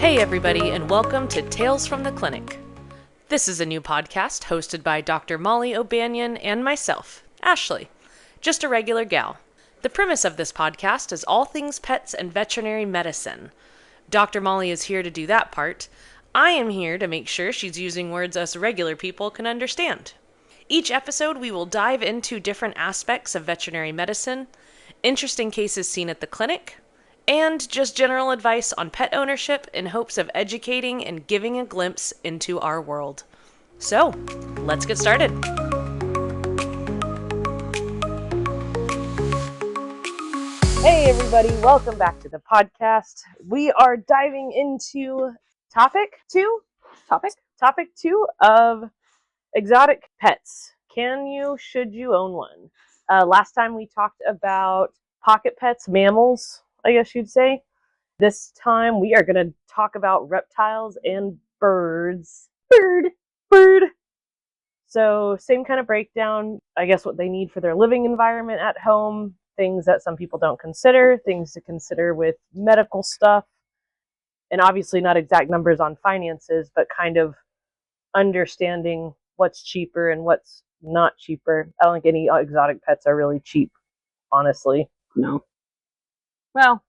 Hey everybody, and welcome to Tales from the Clinic. This is a new podcast hosted by Dr. Molly O'Banion and myself, Ashley, just a regular gal. The premise of this podcast is all things pets and veterinary medicine. Dr. Molly is here to do that part. I am here to make sure she's using words us regular people can understand. Each episode we will dive into different aspects of veterinary medicine, interesting cases seen at the clinic, and just general advice on pet ownership in hopes of educating and giving a glimpse into our world. So, let's get started. Hey everybody, welcome back to the podcast. We are diving into topic two of exotic pets. Can you, should you own one? Last time we talked about pocket pets, mammals, I guess you'd say. This time we are going to talk about reptiles and birds. Bird. So same kind of breakdown, I guess what they need for their living environment at home, things that some people don't consider, things to consider with medical stuff, and obviously not exact numbers on finances, but kind of understanding what's cheaper and what's not cheaper. I don't think any exotic pets are really cheap, honestly. No. Well,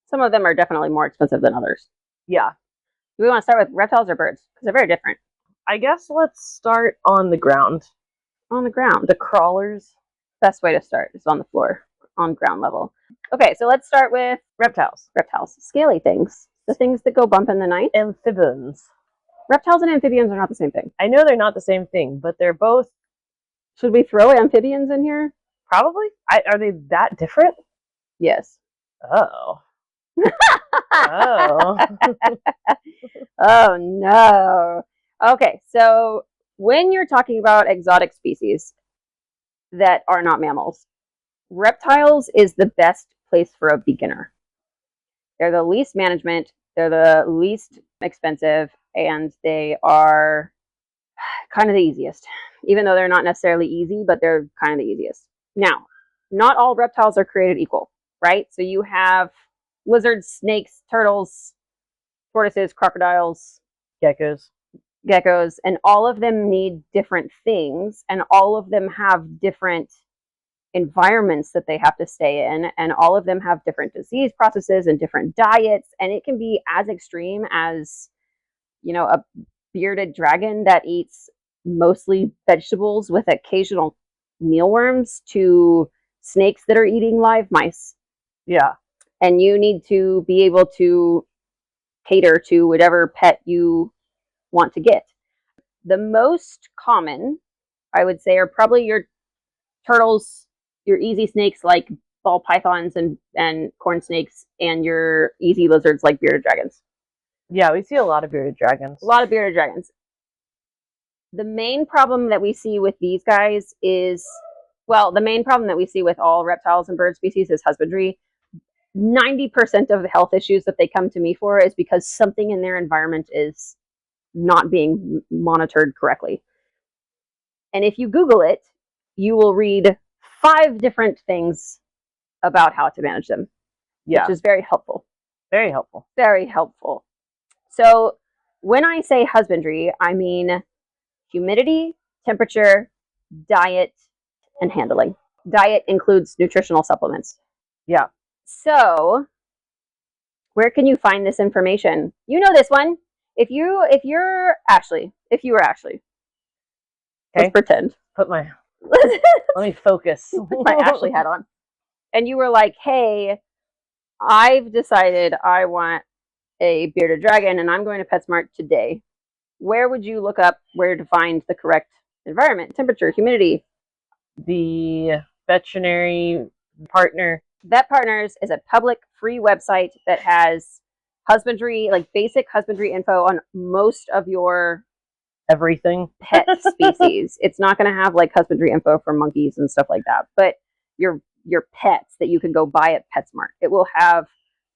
some of them are definitely more expensive than others. Yeah. Do we want to start with reptiles or birds? Because they're very different. I guess let's start on the ground. On the ground. The crawlers. Best way to start is on the floor, on ground level. Okay, so let's start with Reptiles. Scaly things. The things that go bump in the night. Amphibians. Reptiles and amphibians are not the same thing. I know they're not the same thing, but they're both... Should we throw amphibians in here? Probably. Are they that different? Yes. Oh. Oh. Oh, no. Okay, so when you're talking about exotic species that are not mammals, reptiles is the best place for a beginner. They're the least management, they're the least expensive, and they are kind of the easiest. Even though they're not necessarily easy, but they're kind of the easiest. Now, not all reptiles are created equal, right? So you have lizards, snakes, turtles, tortoises, crocodiles, Geckos, and all of them need different things, and all of them have different environments that they have to stay in, and all of them have different disease processes and different diets, and it can be as extreme as, you know, a bearded dragon that eats mostly vegetables with occasional mealworms to snakes that are eating live mice. Yeah. And you need to be able to cater to whatever pet you want to get. The most common, I would say, are probably your turtles, your easy snakes like ball pythons and corn snakes, and your easy lizards like bearded dragons. Yeah, we see a lot of bearded dragons. The main problem that we see with these guys is, well, the main problem that we see with all reptiles and bird species is husbandry. 90% of the health issues that they come to me for is because something in their environment is not being monitored correctly. And if you Google it, you will read 5 different things about how to manage them. Yeah. Which is very helpful. Very helpful. Very helpful. So when I say husbandry, I mean humidity, temperature, diet, and handling. Diet includes nutritional supplements. Yeah. So, where can you find this information? You know this one. If you're Ashley, okay. Let's pretend. Let me focus. Put my Ashley hat on. And you were like, hey, I've decided I want a bearded dragon and I'm going to PetSmart today. Where would you look up where to find the correct environment, temperature, humidity? The veterinary partner. Vet Partners is a public free website that has husbandry, like basic husbandry info on most of your everything pet species. It's not going to have like husbandry info for monkeys and stuff like that, but your pets that you can go buy at PetSmart. It will have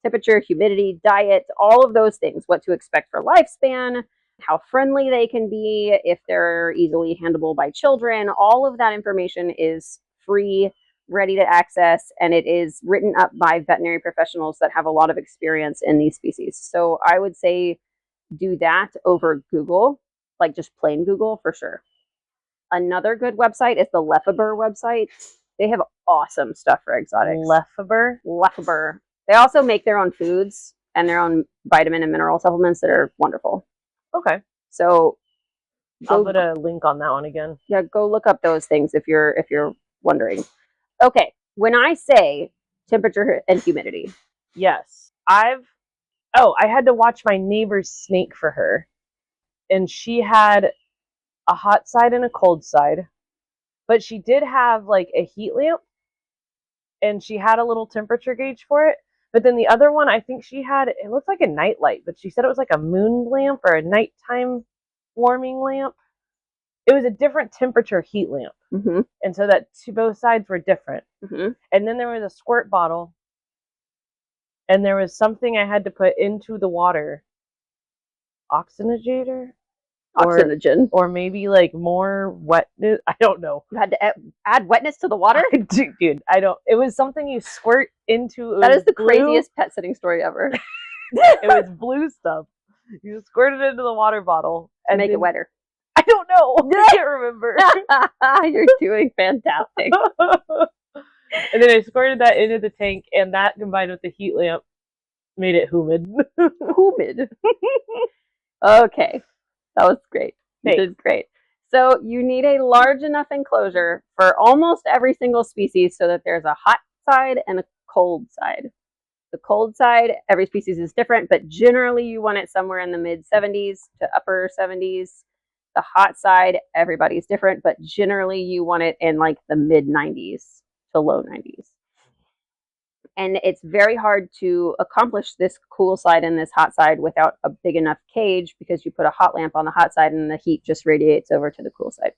temperature, humidity, diet, all of those things, what to expect for lifespan, how friendly they can be, if they're easily handleable by children. All of that information is free ready to access, and it is written up by veterinary professionals that have a lot of experience in these species. So I would say do that over Google, like just plain Google for sure. Another good website is the Lefeber website. They have awesome stuff for exotics. Lefeber. They also make their own foods and their own vitamin and mineral supplements that are wonderful. Okay. So I'll put a link on that one again. Yeah, go look up those things if you're wondering. Okay, when I say temperature and humidity. Yes. I had to watch my neighbor's snake for her. And she had a hot side and a cold side. But she did have like a heat lamp. And she had a little temperature gauge for it. But then the other one, I think she had, it looked like a night light, but she said it was like a moon lamp or a nighttime warming lamp. It was a different temperature heat lamp. Mm-hmm. And so that both sides were different. Mm-hmm. And then there was a squirt bottle. And there was something I had to put into the water. Oxygenator? Oxygen. Or maybe like more wetness. I don't know. You had to add wetness to the water? Dude, I don't. It was something you squirt into. That is the craziest pet sitting story ever. It was blue stuff. You squirt it into the water bottle. And make it wetter. I don't know. I can't remember. You're doing fantastic. And then I squirted that into the tank, and that combined with the heat lamp made it humid. Humid. Okay. That was great. Thanks. This is great. So you need a large enough enclosure for almost every single species so that there's a hot side and a cold side. The cold side, every species is different, but generally you want it somewhere in the mid 70s to upper 70s. The hot side, everybody's different, but generally you want it in like the mid 90s to low 90s. And it's very hard to accomplish this cool side and this hot side without a big enough cage because you put a hot lamp on the hot side and the heat just radiates over to the cool side.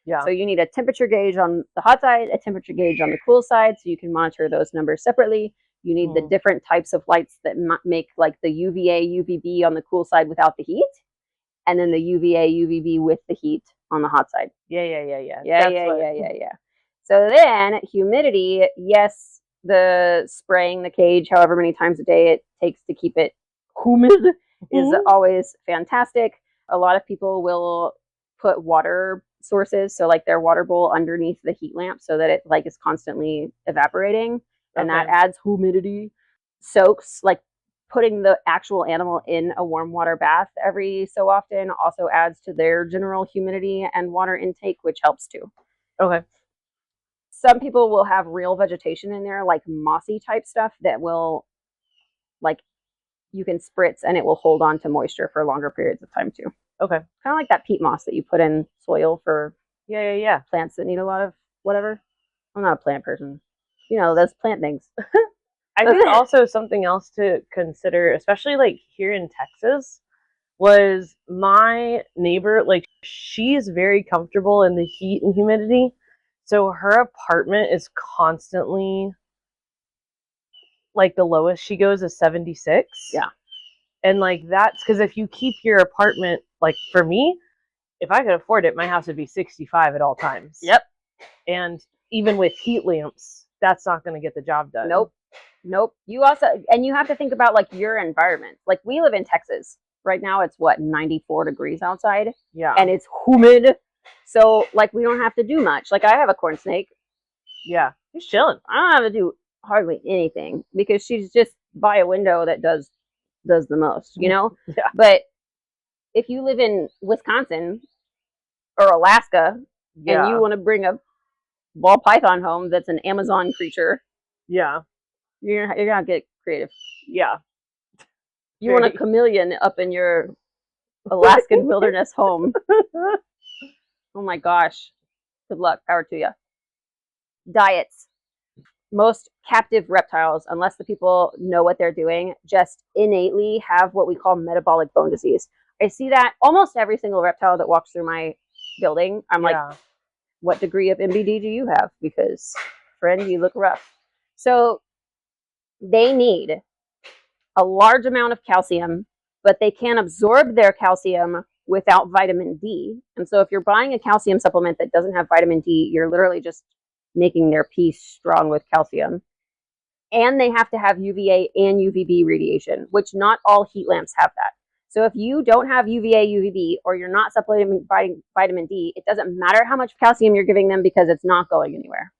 Yeah. So you need a temperature gauge on the hot side, a temperature gauge on the cool side, so you can monitor those numbers separately. You need the different types of lights that make like the UVA, UVB on the cool side without the heat, and then the UVA, UVB with the heat on the hot side. Yeah. So then humidity, yes, the spraying the cage however many times a day it takes to keep it humid is always fantastic. A lot of people will put water sources, so like their water bowl underneath the heat lamp so that it like is constantly evaporating, and that adds humidity. Soaks, like putting the actual animal in a warm water bath every so often also adds to their general humidity and water intake, which helps too. Okay. Some people will have real vegetation in there, like mossy type stuff that will, like, you can spritz and it will hold on to moisture for longer periods of time too. Okay. Kind of like that peat moss that you put in soil for plants that need a lot of whatever. I'm not a plant person. You know, those plant things. I think also something else to consider, especially like here in Texas, was my neighbor, like she is very comfortable in the heat and humidity. So her apartment is constantly, like the lowest she goes is 76. Yeah. And like that's because if you keep your apartment, like for me, if I could afford it, my house would be 65 at all times. Yep. And even with heat lamps, that's not going to get the job done. Nope. You also, and you have to think about like your environment. Like we live in Texas. Right now it's what, 94 degrees outside? Yeah. And it's humid. So like we don't have to do much. Like I have a corn snake. Yeah. She's chilling. I don't have to do hardly anything because she's just by a window that does the most, you know? Yeah. But if you live in Wisconsin or Alaska and you want to bring a ball python home that's an Amazon creature, you're gonna get creative. Yeah. You want a chameleon up in your Alaskan wilderness home. Oh my gosh. Good luck. Power to you. Diets. Most captive reptiles, unless the people know what they're doing, just innately have what we call metabolic bone disease. I see that almost every single reptile that walks through my building. I'm like, what degree of MBD do you have? Because, friend, you look rough. So they need a large amount of calcium, but they can't absorb their calcium without vitamin D. And so if you're buying a calcium supplement that doesn't have vitamin D, you're literally just making their pee strong with calcium. And they have to have UVA and UVB radiation, which not all heat lamps have that. So if you don't have UVA, UVB, or you're not supplementing vitamin D, it doesn't matter how much calcium you're giving them because it's not going anywhere.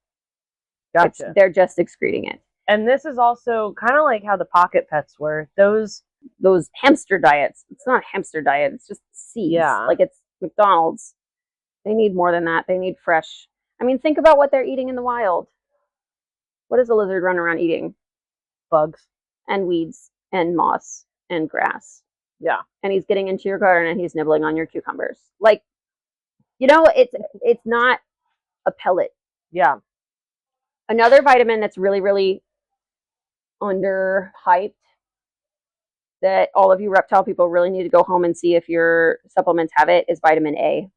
Gotcha. They're just excreting it. And this is also kind of like how the pocket pets were. Those hamster diets. It's not a hamster diet. It's just seeds. Yeah. Like it's McDonald's. They need more than that. They need fresh. I mean, think about what they're eating in the wild. What does a lizard run around eating? Bugs. And weeds and moss and grass. Yeah. And he's getting into your garden and he's nibbling on your cucumbers. Like, you know, it's not a pellet. Yeah. Another vitamin that's really, really underhyped that all of you reptile people really need to go home and see if your supplements have it is vitamin A.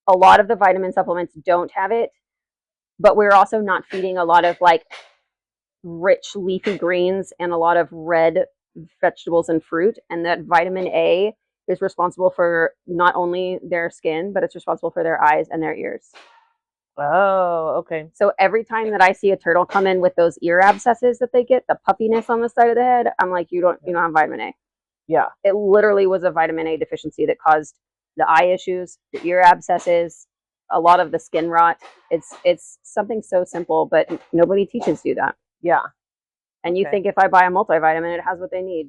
A lot of the vitamin supplements don't have it, but we're also not feeding a lot of like rich leafy greens and a lot of red vegetables and fruit. And that vitamin A is responsible for not only their skin, but it's responsible for their eyes and their ears. Oh, okay. So every time that I see a turtle come in with those ear abscesses that they get, the puffiness on the side of the head, I'm like, you don't have vitamin A. Yeah. It literally was a vitamin A deficiency that caused the eye issues, the ear abscesses, a lot of the skin rot. It's something so simple, but nobody teaches you that. Yeah. And you think if I buy a multivitamin, it has what they need.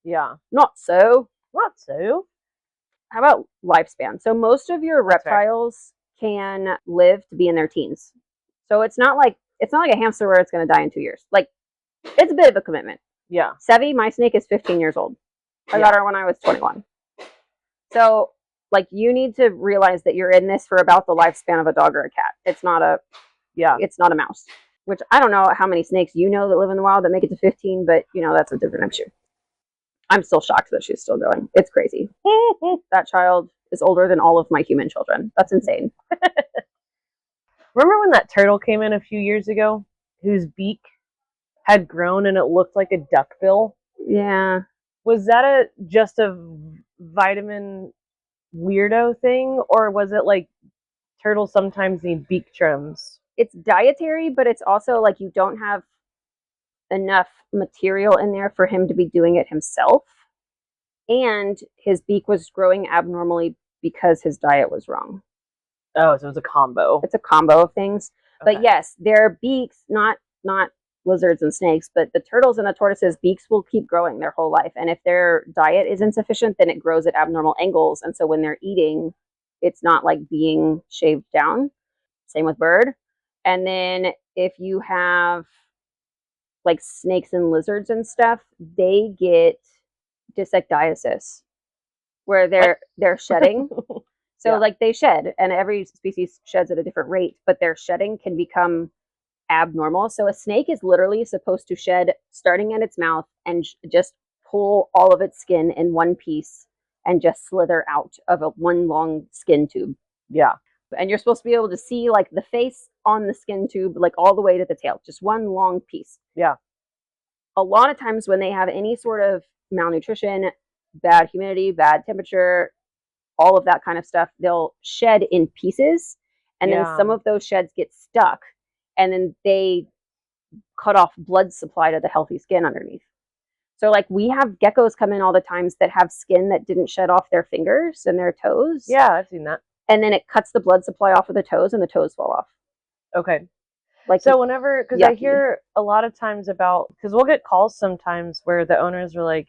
Yeah. Not so. Not so. How about lifespan? So most of your That's reptiles can live to be in their teens. So it's not like a hamster where it's going to die in 2 years. Like, it's a bit of a commitment. Yeah. Sevi, my snake, is 15 years old. I got her when I was 21. So, like, you need to realize that you're in this for about the lifespan of a dog or a cat. It's not a mouse. Which I don't know how many snakes you know that live in the wild that make it to 15, but that's a different issue. I'm still shocked that she's still going. It's crazy. That child is older than all of my human children. That's insane. Remember when that turtle came in a few years ago, whose beak had grown and it looked like a duckbill? Yeah. Was that just a vitamin weirdo thing, or was it like turtles sometimes need beak trims? It's dietary, but it's also like you don't have enough material in there for him to be doing it himself. And his beak was growing abnormally because his diet was wrong. Oh, so it was a combo. It's a combo of things. Okay. But yes, their beaks, not lizards and snakes, but the turtles and the tortoises' beaks will keep growing their whole life. And if their diet is insufficient, then it grows at abnormal angles. And so when they're eating, it's not like being shaved down. Same with bird. And then if you have like snakes and lizards and stuff, they get dysectasis, where they're shedding. So like they shed, and every species sheds at a different rate, but their shedding can become abnormal. So a snake is literally supposed to shed starting at its mouth and just pull all of its skin in one piece and just slither out of one long skin tube. Yeah. And you're supposed to be able to see like the face on the skin tube, like all the way to the tail, just one long piece. Yeah. A lot of times when they have any sort of malnutrition, bad humidity, bad temperature, all of that kind of stuff, they'll shed in pieces. And then some of those sheds get stuck, and then they cut off blood supply to the healthy skin underneath. So like we have geckos come in all the times that have skin that didn't shed off their fingers and their toes. Yeah, I've seen that. And then it cuts the blood supply off of the toes and the toes fall off. Okay. Like, so whenever, because I hear a lot of times about, because we'll get calls sometimes where the owners are like,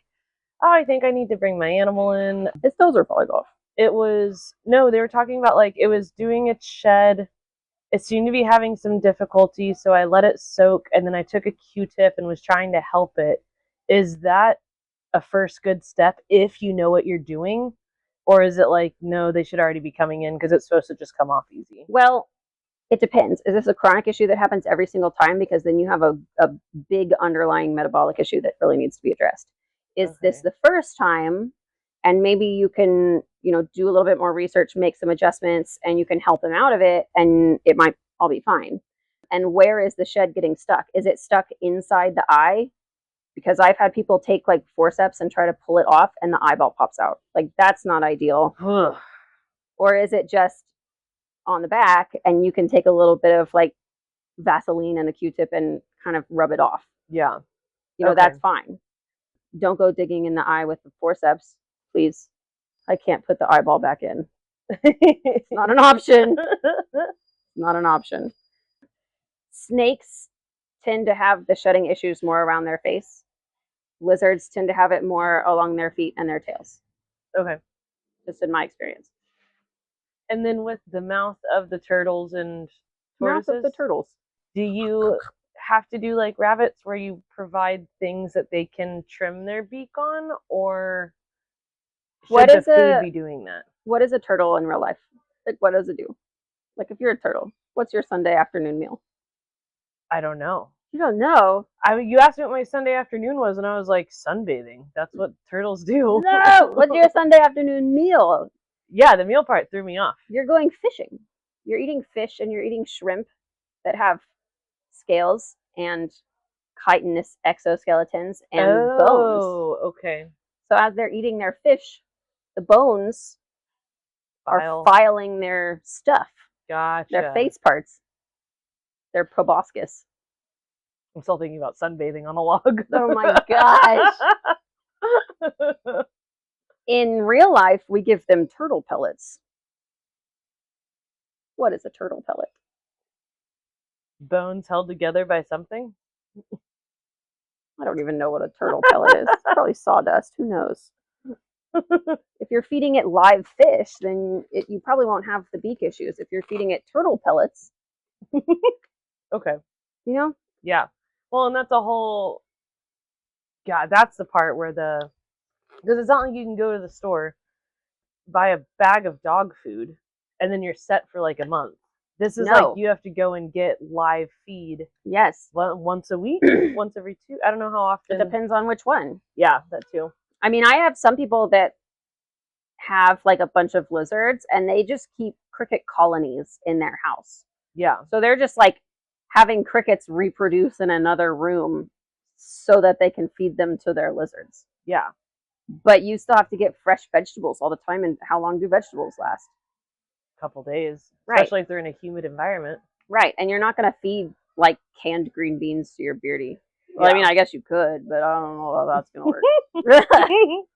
oh, I think I need to bring my animal in. His toes are falling off. They were talking about like it was doing its shed. It seemed to be having some difficulty, so I let it soak, and then I took a Q-tip and was trying to help it. Is that a first good step if you know what you're doing? Or is it like, no, they should already be coming in because it's supposed to just come off easy? Well, it depends. Is this a chronic issue that happens every single time? Because then you have a big underlying metabolic issue that really needs to be addressed. Is this the first time? And maybe you can, do a little bit more research, make some adjustments, and you can help them out of it, and it might all be fine. And where is the shed getting stuck? Is it stuck inside the eye? Because I've had people take like forceps and try to pull it off and the eyeball pops out. Like that's not ideal. Or is it just on the back, and you can take a little bit of like Vaseline and a Q-tip and kind of rub it off. Yeah. You know, Okay. that's fine. Don't go digging in the eye with the forceps, please. I can't put the eyeball back in. It's not an option. Not an option. Snakes tend to have the shedding issues more around their face. Lizards tend to have it more along their feet and their tails. Okay. Just in my experience. And then with the mouth of the turtles and tortoises, Mouth of the turtles. do you have to do like rabbits where you provide things that they can trim their beak on, or should the food be doing that? What is a turtle in real life? Like, what does it do? Like, if you're a turtle, what's your Sunday afternoon meal? I don't know. You don't know? I mean, you asked me what my Sunday afternoon was, and I was like, sunbathing. That's what turtles do. No! What's your Sunday afternoon meal? Yeah, the meal part threw me off. You're going fishing. You're eating fish and you're eating shrimp that have scales and chitinous exoskeletons and bones. Oh, okay. So as they're eating their fish, the bones are filing their stuff. Gotcha. Their face parts. Their proboscis. I'm still thinking about sunbathing on a log. Oh my gosh. In real life, we give them turtle pellets. What is a turtle pellet? Bones held together by something? I don't even know what a turtle pellet is. It's probably sawdust. Who knows? If you're feeding it live fish, then you probably won't have the beak issues. If you're feeding it turtle pellets. Okay. You know? Yeah. Well, and that's a whole... Yeah, that's the part where because it's not like you can go to the store, buy a bag of dog food, and then you're set for like a month. This is like you have to go and get live feed. Yes. Once a week? Once every 2? I don't know how often. It depends on which one. Yeah, that too. I mean, I have some people that have like a bunch of lizards, and they just keep cricket colonies in their house. Yeah. So they're just like having crickets reproduce in another room so that they can feed them to their lizards. Yeah. But you still have to get fresh vegetables all the time. And how long do vegetables last? A couple days. Right. Especially if they're in a humid environment. Right. And you're not going to feed like canned green beans to your beardy. Well, I mean, I guess you could, but I don't know how that's going to work.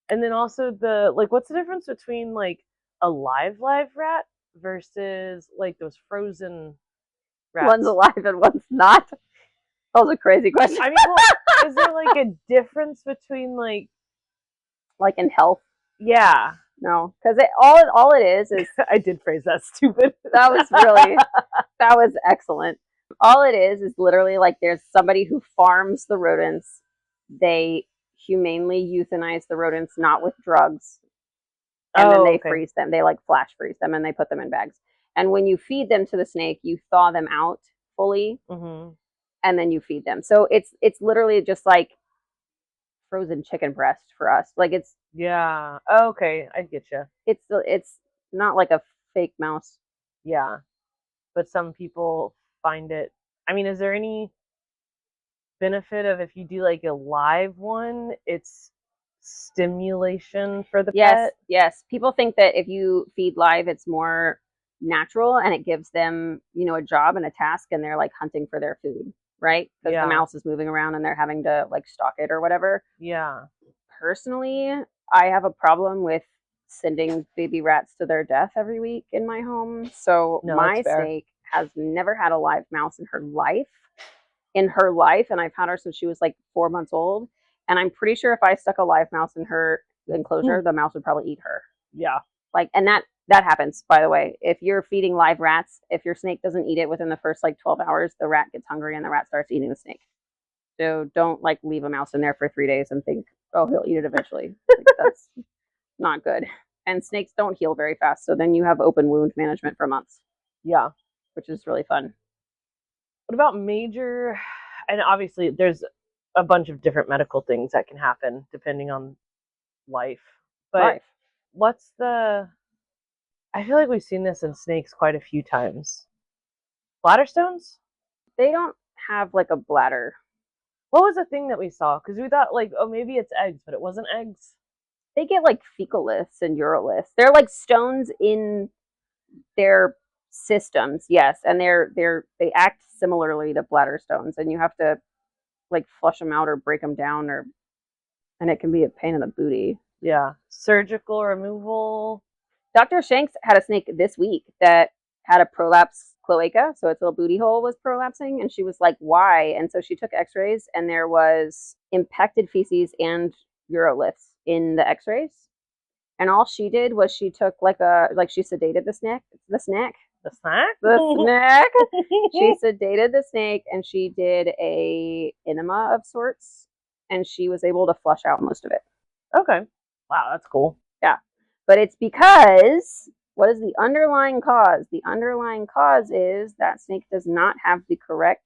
And then also what's the difference between like a live rat versus like those frozen rats? One's alive and one's not. That was a crazy question. I mean, well, is there like a difference between like in health? Yeah. No, because all it is I did phrase that stupid. That was excellent. All it is literally like there's somebody who farms the rodents. They humanely euthanize the rodents, not with drugs. And then they freeze them. They like flash freeze them and they put them in bags. And when you feed them to the snake, you thaw them out fully, and then you feed them. So it's literally just like frozen chicken breast for us. Like it's okay, I get you. It's not like a fake mouse. Yeah, but some people find it. I mean, is there any benefit of if you do like a live one? It's stimulation for the pet. Yes. People think that if you feed live, it's more natural and it gives them, a job and a task, and they're like hunting for their food, right? Because the mouse is moving around and they're having to like stalk it or whatever. Yeah. Personally, I have a problem with sending baby rats to their death every week in my home. So my snake has never had a live mouse in her life. And I've had her since she was like 4 months old. And I'm pretty sure if I stuck a live mouse in her enclosure, the mouse would probably eat her. Yeah. Like, and that happens, by the way. If you're feeding live rats, if your snake doesn't eat it within the first like 12 hours, the rat gets hungry and the rat starts eating the snake. So don't like leave a mouse in there for 3 days and think, oh, he'll eat it eventually. Like, that's not good. And snakes don't heal very fast. So then you have open wound management for months. Yeah. Which is really fun. What about major, and obviously there's a bunch of different medical things that can happen depending on life. But what's I feel like we've seen this in snakes quite a few times. Bladder stones? They don't have like a bladder. What was the thing that we saw? Because we thought like, oh, maybe it's eggs, but it wasn't eggs. They get like fecaliths and uroliths. They're like stones in They're systems, yes, and they act similarly to bladder stones, and you have to like flush them out or break them down, or and it can be a pain in the booty. Yeah. Surgical removal. Dr. Shanks had a snake this week that had a prolapse cloaca, so its little booty hole was prolapsing, and she was like, "Why?" And so she took X-rays, and there was impacted feces and uroliths in the X-rays. And all she did was she took she sedated the snake, The snack? the snake. She sedated the snake, and she did a enema of sorts, and she was able to flush out most of it. Okay. Wow, that's cool. Yeah. But it's because what is the underlying cause? The underlying cause is that snake does not have the correct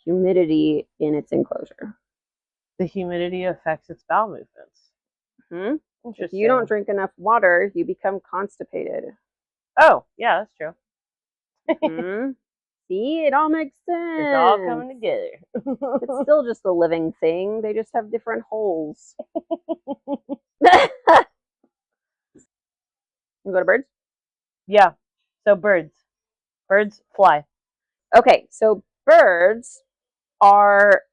humidity in its enclosure. The humidity affects its bowel movements. Hmm? If Interesting. you don't drink enough water, you become constipated. Oh, yeah, that's true. Hmm? See, it all makes sense. It's all coming together. It's still just a living thing. They just have different holes. You go to birds? Yeah. So birds. Birds fly. Okay, so birds are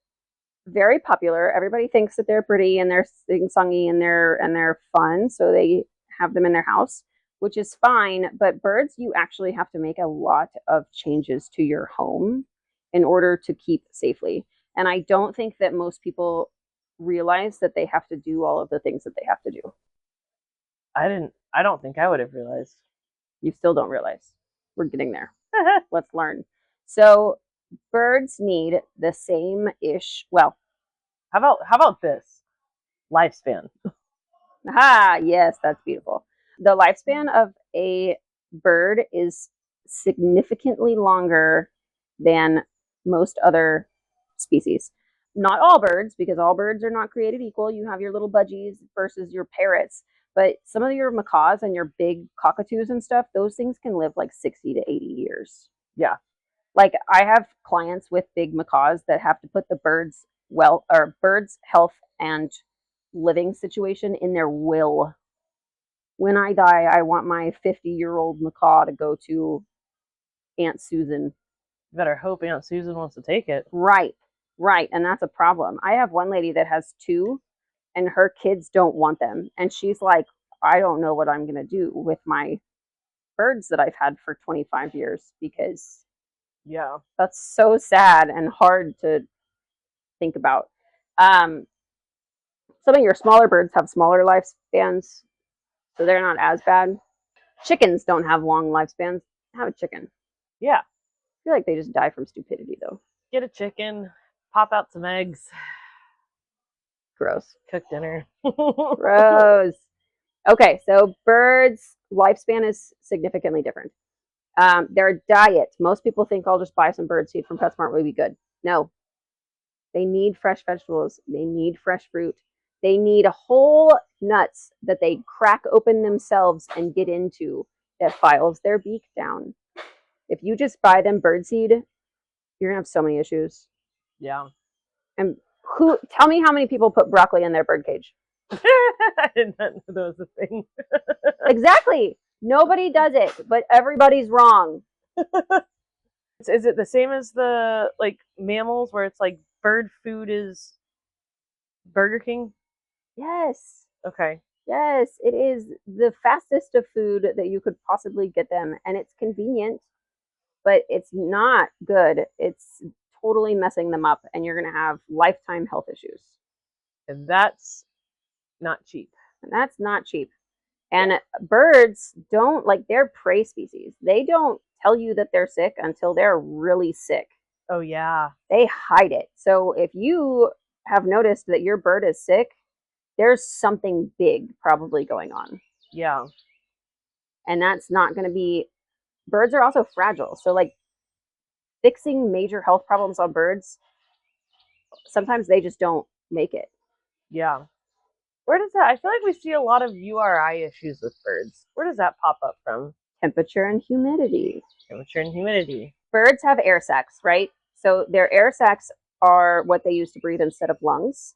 very popular. Everybody thinks that they're pretty and they're sing-songy and they're fun, so they have them in their house, which is fine. But birds, you actually have to make a lot of changes to your home in order to keep safely. And I don't think that most people realize that they have to do all of the things that they have to do. I don't think I would have realized. You still don't realize. We're getting there. Let's learn. So birds need the same-ish, well, How about this? Lifespan. yes, that's beautiful. The lifespan of a bird is significantly longer than most other species. Not all birds, because all birds are not created equal. You have your little budgies versus your parrots, but some of your macaws and your big cockatoos and stuff, those things can live like 60 to 80 years. Yeah. Like I have clients with big macaws that have to put the birds health and living situation in their will. When I die, I want my 50-year-old macaw to go to Aunt Susan. You better hope Aunt Susan wants to take it. Right. And that's a problem. I have one lady that has two, and her kids don't want them. And she's like, I don't know what I'm going to do with my birds that I've had for 25 years, because Yeah. that's so sad and hard to think about. Some of your smaller birds have smaller lifespans, so they're not as bad. Chickens don't have long lifespans. Have a chicken. Yeah. I feel like they just die from stupidity, though. Get a chicken, pop out some eggs, Gross. cook dinner. Gross. Okay, so birds' lifespan is significantly different. Their diet, most people think I'll just buy some bird seed from PetSmart, will be good. No. They need fresh vegetables. They need fresh fruit. They need whole nuts that they crack open themselves and get into that files their beak down. If you just buy them birdseed, you're going to have so many issues. Yeah. And tell me how many people put broccoli in their bird cage? I did not know that was a thing. Exactly. Nobody does it, but everybody's wrong. Is it the same as the like mammals where it's like bird food is Burger King? Yes. Okay. Yes, it is the fastest of food that you could possibly get them, and it's convenient, but it's not good. It's totally messing them up, and you're going to have lifetime health issues. And that's not cheap. And that's not cheap. And birds don't, like, they're prey species. They don't tell you that they're sick until they're really sick. Oh, yeah. They hide it. So if you have noticed that your bird is sick, there's something big probably going on. Yeah. And that's not going to be, birds are also fragile. So like fixing major health problems on birds, sometimes they just don't make it. Yeah. Where does that, I feel like we see a lot of URI issues with birds. Where does that pop up from? Temperature and humidity. Temperature and humidity. Birds have air sacs, right? So their air sacs are what they use to breathe instead of lungs.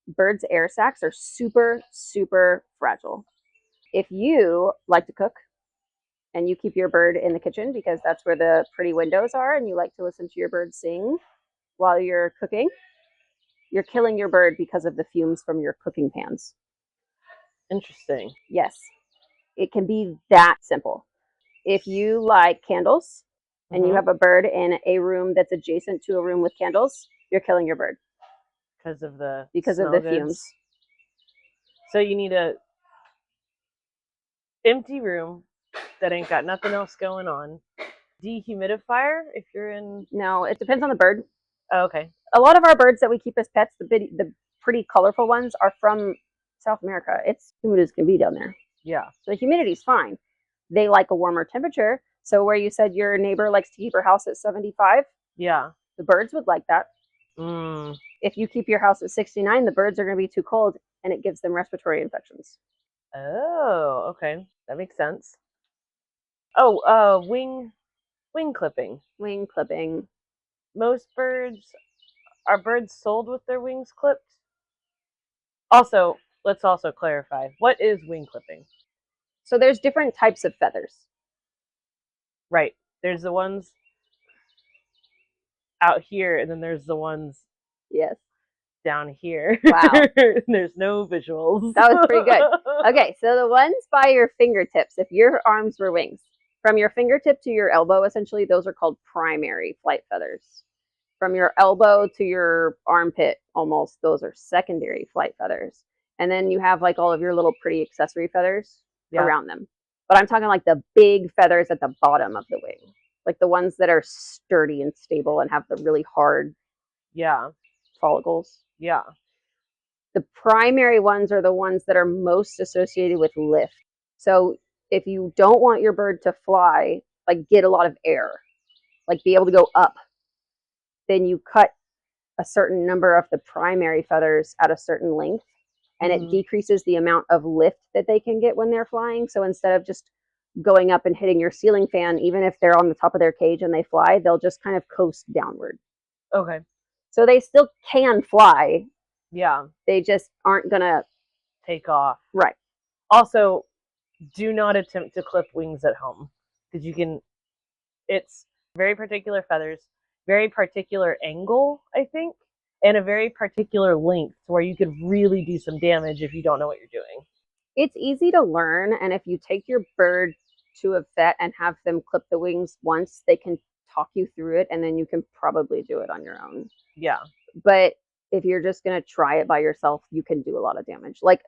Birds' air sacs are super, super fragile. If you like to cook and you keep your bird in the kitchen because that's where the pretty windows are and you like to listen to your bird sing while you're cooking, you're killing your bird because of the fumes from your cooking pans. Interesting. Yes, it can be that simple. If you like candles and you have a bird in a room that's adjacent to a room with candles, you're killing your bird because of the fumes. So you need a empty room that ain't got nothing else going on. Dehumidifier if you're in. No, it depends on the bird. Oh, okay. A lot of our birds that we keep as pets, the pretty colorful ones, are from South America. It's humid as can be down there. Yeah. So the humidity's fine. They like a warmer temperature. So where you said your neighbor likes to keep her house at 75, yeah, the birds would like that. If you keep your house at 69, the birds are going to be too cold and it gives them respiratory infections. Oh, okay. That makes sense. Oh, wing clipping. Wing clipping. Most birds, are birds sold with their wings clipped? Also, let's also clarify, what is wing clipping? So there's different types of feathers. Right. There's the ones out here, and then there's the ones yes down here. Wow. There's no visuals. That was pretty good. Okay, so the ones by your fingertips, if your arms were wings, from your fingertip to your elbow, essentially, those are called primary flight feathers. From your elbow to your armpit, almost, those are secondary flight feathers. And then you have like all of your little pretty accessory feathers around them. But I'm talking like the big feathers at the bottom of the wing, like the ones that are sturdy and stable and have the really hard follicles. Yeah. The primary ones are the ones that are most associated with lift. So if you don't want your bird to fly, like get a lot of air, like be able to go up, then you cut a certain number of the primary feathers at a certain length, and it decreases the amount of lift that they can get when they're flying. So instead of just going up and hitting your ceiling fan, even if they're on the top of their cage and they fly, they'll just kind of coast downward. Okay. So they still can fly. Yeah. They just aren't going to take off. Right. Also, do not attempt to clip wings at home because it's very particular feathers, very particular angle, I think, and a very particular length where you could really do some damage if you don't know what you're doing. It's easy to learn, and if you take your bird to a vet and have them clip the wings once, they can talk you through it, and then you can probably do it on your own. Yeah. But if you're just going to try it by yourself, you can do a lot of damage. Like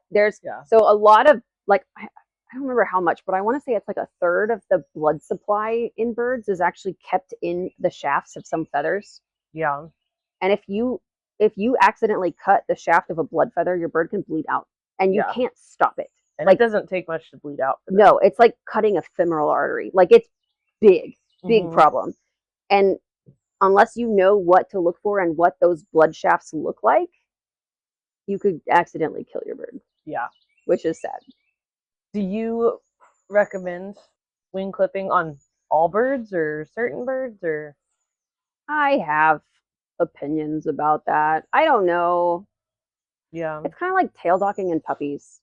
so a lot of, like, I don't remember how much, but I want to say it's like a third of the blood supply in birds is actually kept in the shafts of some feathers. Yeah. And if you accidentally cut the shaft of a blood feather, your bird can bleed out, and you can't stop it. And like, it doesn't take much to bleed out for them. No, it's like cutting a femoral artery. Like, it's big problem. And unless you know what to look for and what those blood shafts look like, you could accidentally kill your bird. Yeah. Which is sad. Do you recommend wing clipping on all birds or certain birds, or? I have opinions about that. I don't know. Yeah. It's kind of like tail docking and puppies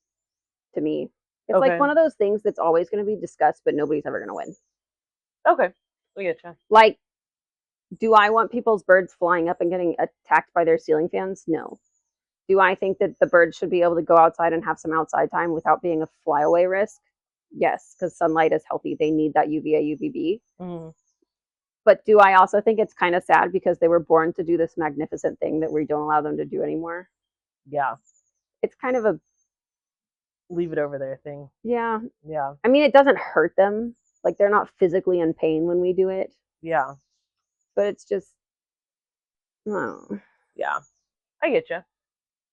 to me. It's like one of those things that's always going to be discussed, but nobody's ever going to win. Okay. We getcha. Like, do I want people's birds flying up and getting attacked by their ceiling fans? No. Do I think that the birds should be able to go outside and have some outside time without being a flyaway risk? Yes, because sunlight is healthy. They need that UVA, UVB. But do I also think it's kind of sad because they were born to do this magnificent thing that we don't allow them to do anymore? Yeah. It's kind of a leave it over there thing. Yeah. Yeah. I mean, it doesn't hurt them. Like, they're not physically in pain when we do it. Yeah. But it's just, oh. Yeah. I get you.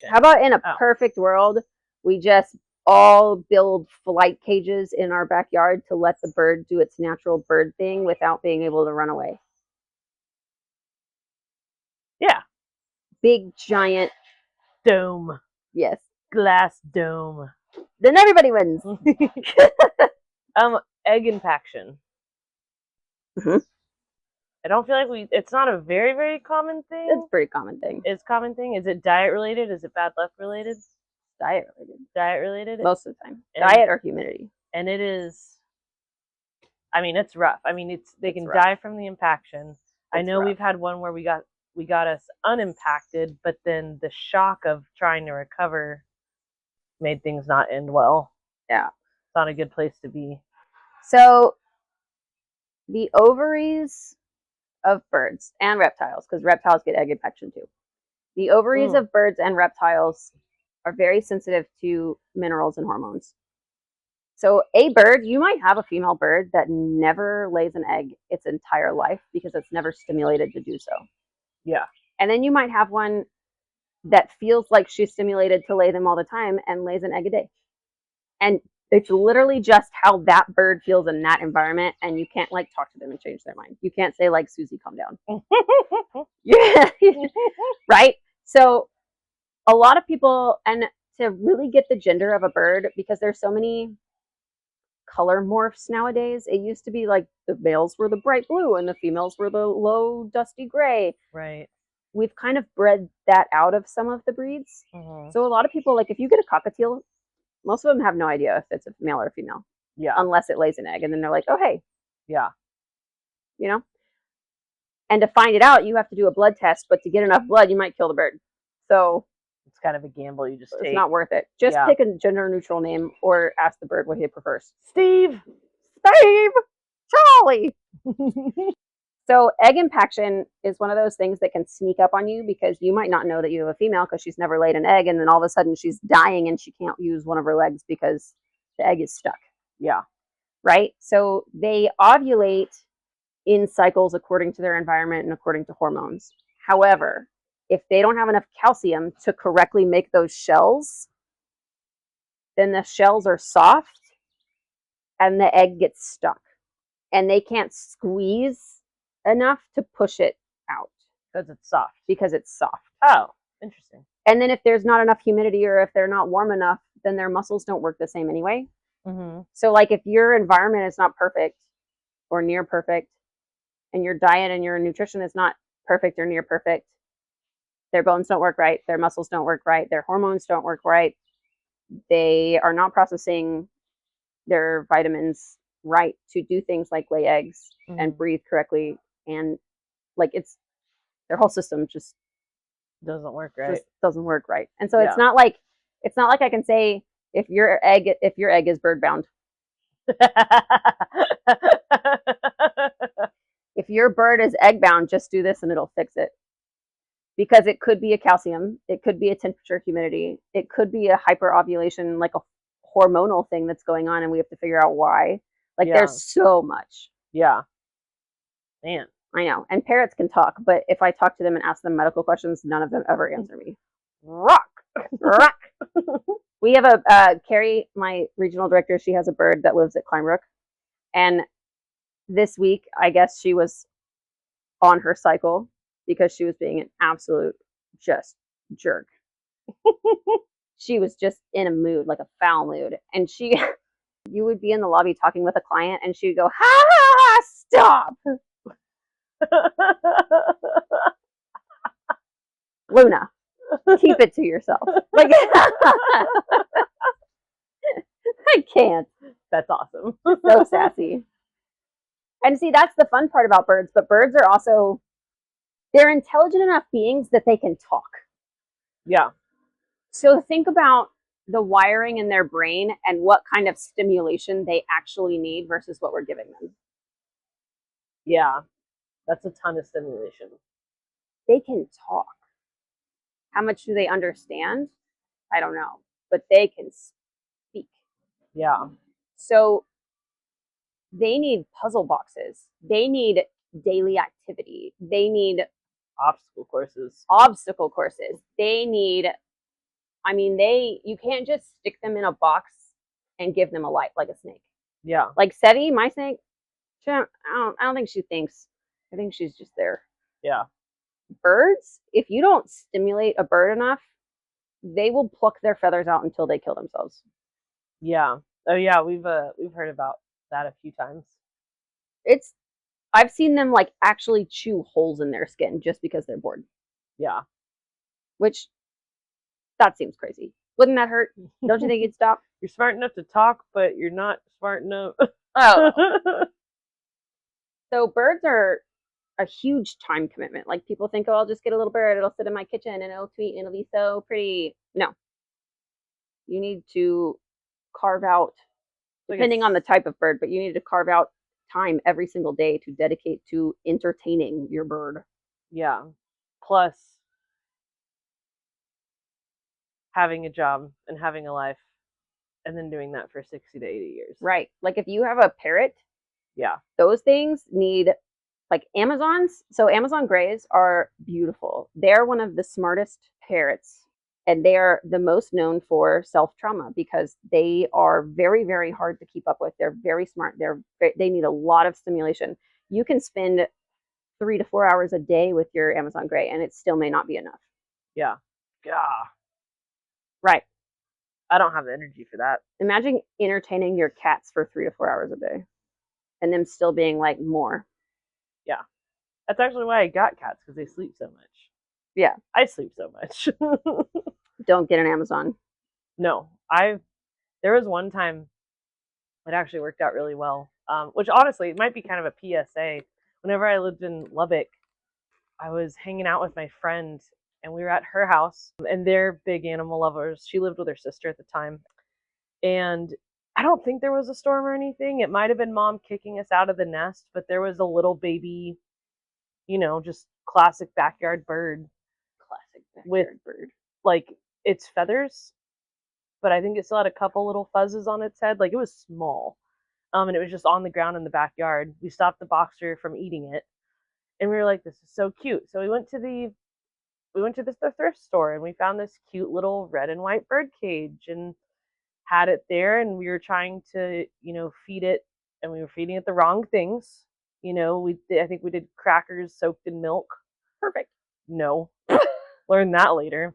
How about in a perfect world, we just all build flight cages in our backyard to let the bird do its natural bird thing without being able to run away? Yeah. Big, giant dome. Yes. Glass dome. Then everybody wins. Egg impaction. I don't feel like it's not a very, very common thing. It's a pretty common thing. It's a common thing. Is it diet related? Is it bad luck related? Diet related. Diet related? Most of the time. Diet or humidity. And it is I mean, it's rough. I mean, they can rough. die from the impaction. I know rough. we've had one where we got us unimpacted, but then the shock of trying to recover made things not end well. Yeah. It's not a good place to be. So the ovaries of birds and reptiles, because reptiles get egg infection too. The ovaries of birds and reptiles are very sensitive to minerals and hormones. So a bird, you might have a female bird that never lays an egg its entire life because it's never stimulated to do so. Yeah. And then you might have one that feels like she's stimulated to lay them all the time and lays an egg a day. And it's literally just how that bird feels in that environment, and you can't like talk to them and change their mind. You can't say like, Susie, calm down. Yeah. Right? So a lot of people, and to really get the gender of a bird, because there's so many color morphs nowadays. It used to be like the males were the bright blue and the females were the low dusty gray. Right. We've kind of bred that out of some of the breeds. So a lot of people, like if you get a cockatiel, most of them have no idea if it's a male or a female. Yeah. Unless it lays an egg, and then they're like, oh hey. Yeah. You know? And to find it out, you have to do a blood test, but to get enough blood, you might kill the bird. So it's kind of a gamble you just take. It's not worth it. Just pick a gender neutral name or ask the bird what he prefers. Steve! Charlie! So egg impaction is one of those things that can sneak up on you because you might not know that you have a female because she's never laid an egg, and then all of a sudden she's dying and she can't use one of her legs because the egg is stuck. Yeah. Right? So they ovulate in cycles according to their environment and according to hormones. However, if they don't have enough calcium to correctly make those shells, then the shells are soft and the egg gets stuck. And they can't squeeze enough to push it out. Because it's soft. Because it's soft. Oh, interesting. And then if there's not enough humidity or if they're not warm enough, then their muscles don't work the same anyway. So like if your environment is not perfect or near perfect, and your diet and your nutrition is not perfect or near perfect, their bones don't work right, their muscles don't work right, their hormones don't work right, they are not processing their vitamins right to do things like lay eggs and breathe correctly, and like it's their whole system just doesn't work right. And so it's not like I can say if your egg is bird bound. If your bird is egg bound, just do this and it'll fix it. Because it could be a calcium, it could be a temperature, humidity, it could be a hyperovulation, like a hormonal thing that's going on, and we have to figure out why. Like there's so much. Yeah. Man. I know. And parrots can talk, but if I talk to them and ask them medical questions, none of them ever answer me. Rock. We have a Carrie, my regional director, she has a bird that lives at Climebrook, and this week I guess she was on her cycle because she was being an absolute just jerk. She was just in a mood, like a foul mood, and you would be in the lobby talking with a client and she would go, ha ha ha, stop. Luna, keep it to yourself. Like, I can't. That's awesome. So sassy. And see, that's the fun part about birds, but birds are also, they're intelligent enough beings that they can talk. Yeah. So think about the wiring in their brain and what kind of stimulation they actually need versus what we're giving them. Yeah. That's a ton of stimulation. They can talk. How much do they understand? I don't know. But they can speak. Yeah. So they need puzzle boxes. They need daily activity. They need obstacle courses. They need, you can't just stick them in a box and give them a light like a snake. Yeah. Like Seti, my snake, I don't think she thinks. I think she's just there. Yeah. Birds, if you don't stimulate a bird enough, they will pluck their feathers out until they kill themselves. Yeah. Oh yeah, we've heard about that a few times. I've seen them like actually chew holes in their skin just because they're bored. Yeah. Which, that seems crazy. Wouldn't that hurt? Don't you think you'd stop? You're smart enough to talk, but you're not smart enough. Oh. So birds are a huge time commitment. Like people think, oh, I'll just get a little bird, it'll sit in my kitchen and it'll tweet and it'll be so pretty. No. You need to carve out, depending on the type of bird, but you need to carve out time every single day to dedicate to entertaining your bird. Yeah. Plus having a job and having a life and then doing that for 60 to 80 years. Right. Like if you have a parrot, yeah, those things need, like Amazons. So Amazon Greys are beautiful. They're one of the smartest parrots, and they are the most known for self-trauma because they are very, very hard to keep up with. They're very smart. They need a lot of stimulation. You can spend 3 to 4 hours a day with your Amazon Grey, and it still may not be enough. Yeah. Yeah. Right. I don't have the energy for that. Imagine entertaining your cats for 3 to 4 hours a day and them still being like more. Yeah. That's actually why I got cats, because they sleep so much. Yeah. I sleep so much. Don't get an Amazon. No. There was one time it actually worked out really well, which honestly, it might be kind of a PSA. Whenever I lived in Lubbock, I was hanging out with my friend, and we were at her house, and they're big animal lovers. She lived with her sister at the time. And I don't think there was a storm or anything. It might have been mom kicking us out of the nest, but there was a little baby, just classic backyard bird. Classic backyard with, bird. Like, its feathers, but I think it still had a couple little fuzzes on its head. Like, it was small. And it was just on the ground in the backyard. We stopped the boxer from eating it, and we were like, this is so cute. So we went to the thrift store, and we found this cute little red and white bird cage and had it there, and we were trying to, feed it, and we were feeding it the wrong things. I think we did crackers soaked in milk. Perfect. No. Learned that later.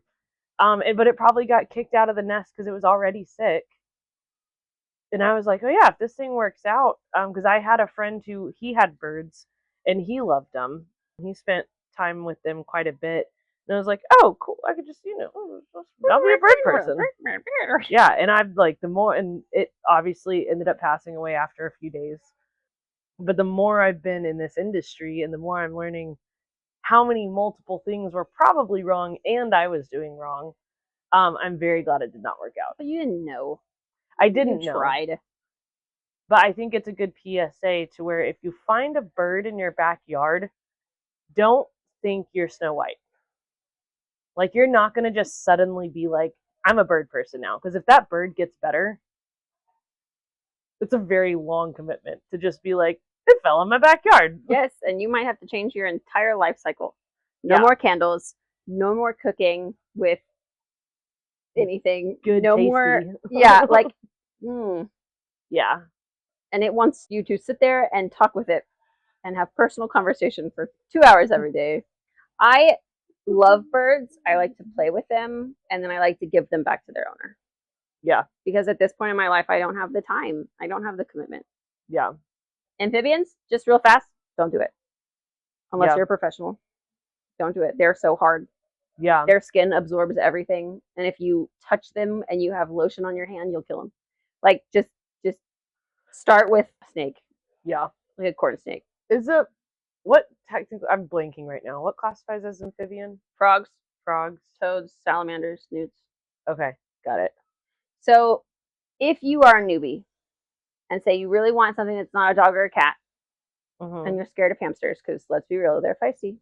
But it probably got kicked out of the nest because it was already sick. And I was like, oh yeah, if this thing works out, because I had a friend he had birds and he loved them. He spent time with them quite a bit. And I was like, oh, cool. I could just, I'll be a bird person. Yeah, and I've like and it obviously ended up passing away after a few days. But the more I've been in this industry and the more I'm learning how many multiple things were probably wrong and I was doing wrong, I'm very glad it did not work out. But you didn't know. I didn't You know. tried. But I think it's a good PSA to where if you find a bird in your backyard, don't think you're Snow White. Like, you're not going to just suddenly be like, I'm a bird person now. Because if that bird gets better, it's a very long commitment to just be like, it fell in my backyard. Yes, and you might have to change your entire life cycle. No more candles. No more cooking with anything. Good, no tasty. more. Yeah, like, Yeah. And it wants you to sit there and talk with it and have personal conversation for 2 hours every day. I love birds. I like to play with them, and then I like to give them back to their owner. Yeah. Because at this point in my life, I don't have the time. I don't have the commitment. Yeah. Amphibians, just real fast, don't do it. Unless you're a professional. Don't do it. They're so hard. Yeah. Their skin absorbs everything. And if you touch them and you have lotion on your hand, you'll kill them. Like, just start with a snake. Yeah. Like a corn snake. What technically, I'm blanking right now. What classifies as amphibian? Frogs, toads, salamanders, newts. Okay, got it. So if you are a newbie and say you really want something that's not a dog or a cat, and you're scared of hamsters, because let's be real, they're feisty.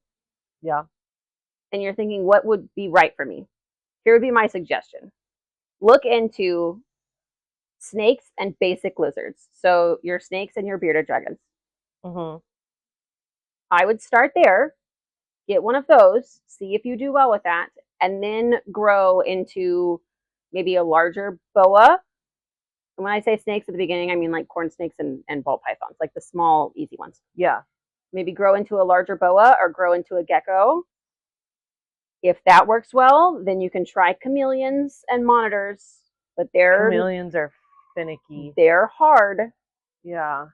Yeah. And you're thinking, what would be right for me? Here would be my suggestion. Look into snakes and basic lizards. So your snakes and your bearded dragons. I would start there, get one of those, see if you do well with that, and then grow into maybe a larger boa. And when I say snakes at the beginning, I mean like corn snakes and ball pythons, like the small, easy ones. Yeah. Maybe grow into a larger boa or grow into a gecko. If that works well, then you can try chameleons and monitors. But chameleons are finicky. They're hard. Yeah.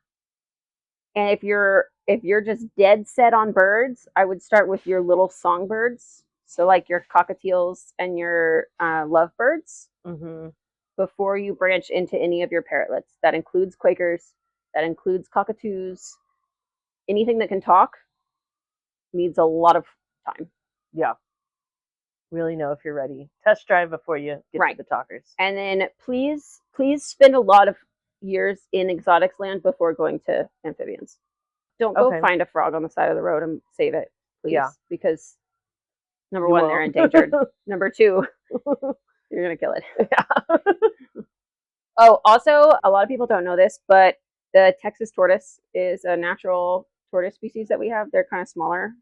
And if you're just dead set on birds, I would start with your little songbirds. So like your cockatiels and your lovebirds. Before you branch into any of your parrotlets. That includes quakers. That includes cockatoos. anything that can talk needs a lot of time. Yeah. Really know if you're ready. Test drive before you get Right. to the talkers. And then please spend a lot of years in exotics land before going to amphibians. Don't go Okay. find a frog on the side of the road and save it, please. Yeah. Because number You one, won't. they're endangered. Number two, you're going to kill it. Yeah. Oh, also, a lot of people don't know this, but the Texas tortoise is a natural tortoise species that we have. They're kind of smaller.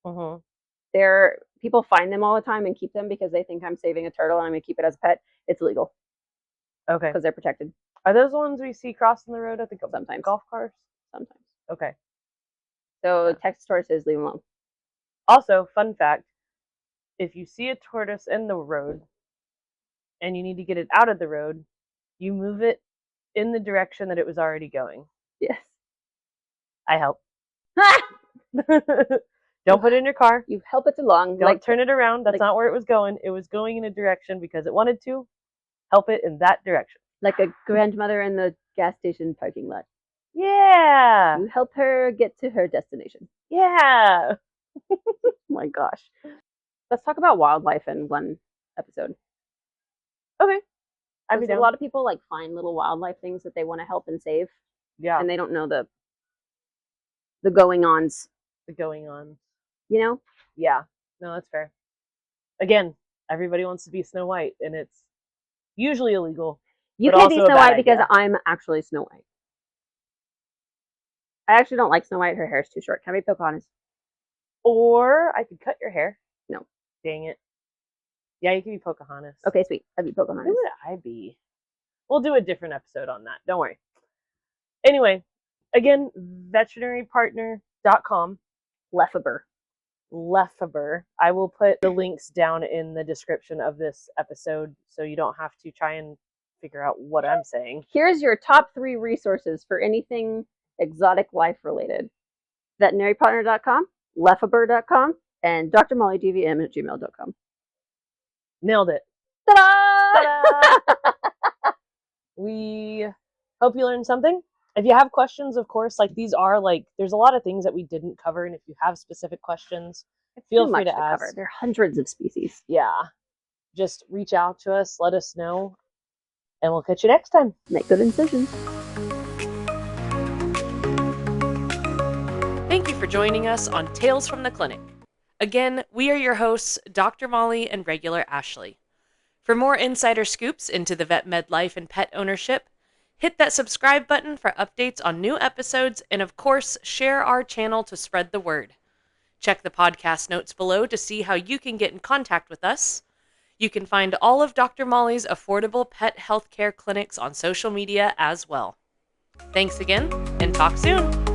Mhm. People find them all the time and keep them because they think I'm saving a turtle and I'm going to keep it as a pet. It's illegal Okay. because they're protected Are those the ones we see crossing the road at the sometimes. golf cars? Sometimes. Okay. So Yeah. Texas tortoises, leave them alone. Also, fun fact, if you see a tortoise in the road and you need to get it out of the road, you move it in the direction that it was already going. Yes. I help. Don't put it in your car. You help it along. Don't turn it around. That's not where it was going. It was going in a direction because it wanted to. Help it in that direction. Like a grandmother in the gas station parking lot. Yeah. You help her get to her destination. Yeah. Oh my gosh. Let's talk about wildlife in one episode. Okay. A lot of people like find little wildlife things that they want to help and save. Yeah. And they don't know the going-ons. The going on. You know? Yeah. No, that's fair. Again, everybody wants to be Snow White, and it's usually illegal. You can't be Snow White because I'm actually Snow White. I actually don't like Snow White. Her hair's too short. Can I be Pocahontas? Or I could cut your hair. No. Dang it. Yeah, you can be Pocahontas. Okay, sweet. I'd be Pocahontas. Who would I be? We'll do a different episode on that. Don't worry. Anyway, again, veterinarypartner.com. Lefeber. I will put the links down in the description of this episode so you don't have to try and figure out what I'm saying. Here's your top 3 resources for anything exotic life related. Veterinarypartner.com, lefeber.com, and drmollydvm at gmail.com. Nailed it. Ta-da! Ta-da! We hope you learned something. If you have questions, of course, like these are like, there's a lot of things that we didn't cover. And if you have specific questions, feel free to ask. Cover. There are hundreds of species. Yeah. Just reach out to us, let us know, and we'll catch you next time. Make good incisions. Thank you for joining us on Tales from the Clinic. Again, we are your hosts, Dr. Molly and regular Ashley. For more insider scoops into the vet med life and pet ownership, hit that subscribe button for updates on new episodes, and of course, share our channel to spread the word. Check the podcast notes below to see how you can get in contact with us. You can find all of Dr. Molly's affordable pet healthcare clinics on social media as well. Thanks again, and talk soon!